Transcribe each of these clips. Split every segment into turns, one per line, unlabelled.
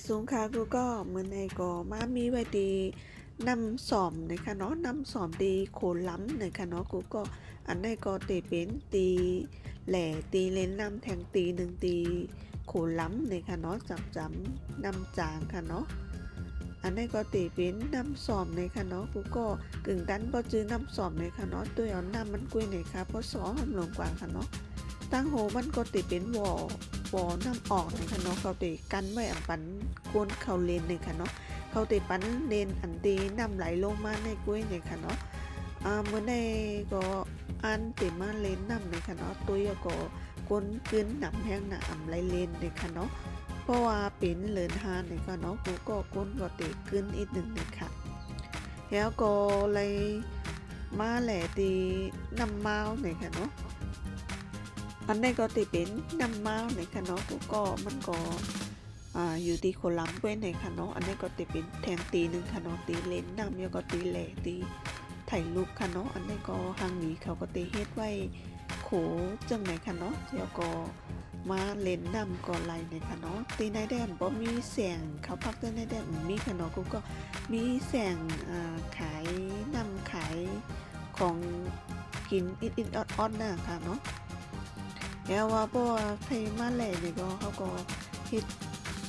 สูงค่ะกูก็เหมือนในก็มามีไว้ดีนำสอมนะคะเนาะนำสอมดีโขล้ำนะคะเนาะกูก็อันในก็ตีเป็นตีแหล่ตีเลนนำแทงตีหนึ่งตีโขล้ำนะคะเนาะจับจำนำจางค่ะเนาะอันนี้ก็ตีเป็นนำสอมนะคะเนาะกูก็กึ่งดันก็จื้อนำสอมนะคะเนาะตัวเอานำมันกุ้ยนะคะเพราะสอหอมหลงกว่าค่ะเนาะตั้งโหมันก็ตีเป็นวอน้ำออกนะคะเนาะเขาตีกันไว้อันปันกวนเขาเลนเลยค่ะเนาะเขาตีปันเลนอันตีน้ำไหลลงมาในกล้วยเลยค่ะเนาะเมื่อในก็อันตีมาเลนน้ำเลยค่ะเนาะตัวก็กวนกึนหนำแห้งหนำไหลเลนเลยค่ะเนาะเพราะว่าเป็นเลินฮานเลยค่ะเนาะกูก็กวนก็ตีกึนอีกหนึ่งเลยค่ะแล้วก็เลยมาแหล่ตีน้ำเมาเลยค่ะเนาะอันนี้ก็ตีเป็นน้ำเมาในค่ะเนาะก็มันก็อยู่ที่โคลัมเว้นในค่ะเนาะอันนี้ก็ตีเป็นแทงตีหนึ่งค่ะเนาะตีเลนน้ำแล้วก็ตีแหล่ตีไถ่ลูกค่ะเนาะอันนี้ก็หางหนีเขาก็ตีเฮ็ดไว้โขจังไหนค่ะเนาะแล้วก็มาเลนน้ำก็ไหลในค่ะเนาะตีในแดนบ่มีแสงเขาพักในแดนมีค่ะเนาะก็มีแสงขายน้ำขายของกินอิดๆออดๆน่ะค่ะเนาะแล้วว่าพวกใครมาแหล่เนี่ยก็เขาก็เฮ็ด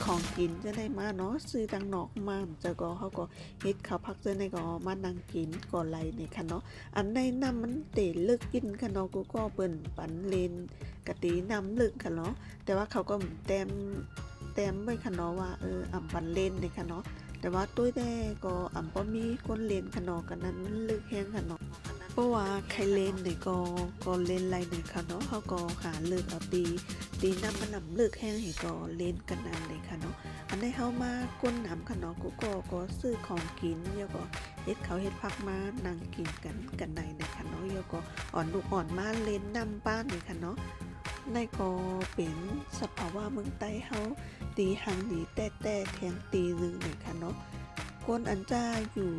ของกินจะได้มาเนาะซื้อตังนอกมาจะก็เขาก็เฮ็ดข้าวผักจะได้ก็มานั่งกินก่อนไรเนี่ยค่ะเนาะอันในน้ำมันเตะลึกกินค่ะเนาะก็เปิ้นปันเลนกะตีน้ำลึกค่ะเนาะแต่ว่าเขาก็แต้มไว้ค่ะเนาะว่าอ่ำปันเลนเนี่ยค่ะเนาะแต่ว่าตุ้ยได้ก็อ่ำบ่มีคนเลนค่ะเนาะกันนั้นมันลึกแห้งค่ะเนาะเพราะว่าใครเล่นเนี่ยก็เล่นไรเนี่ยค่ะเนาะเขาก็หาเลือกเอาตีน้ำมันนำเลือกแห้งให้ก็เล่นกันนั่นเลยค่ะเนาะอันนี้เขามาก้นน้ำค่ะเนาะก็ซื้อของกินแล้วก็เฮ็ดเขาเฮ็ดพักมานั่งกินกันในเนี่ยค่ะเนาะแล้วก็อ่อนลูกอ่อนมาเล่นน้ำป้านเนี่ยค่ะเนาะในก็เป็นสภาวะเมืองใต้เขาตีหางหนีแต่แทงตีลึงเนี่ยค่ะเนาะคนอันจ้าอยู่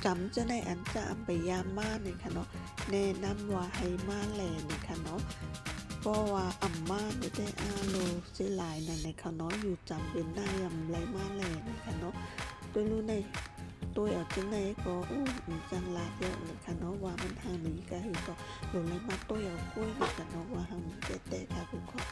จำจะได้อันจะไปยามมาเนี่ยค่ะเนาะแนะนำว่าให้มาแหล่เนี่ยค่ะเนาะเพราะว่าอ่ำมาได้โลเสียหลายนั่นในค่ะเนาะอยู่จำเป็นได้ยำไรมาแหล่เนี่ยค่ะเนาะตัวรู้ในตัวเอาจังไหนก็จังลาเยอะเลยค่ะเนาะว่ามันทางนี้ก็คือก็หลงไรมาตัวเอากล้วยกันเนาะว่าทางแต่ค่ะทุกคน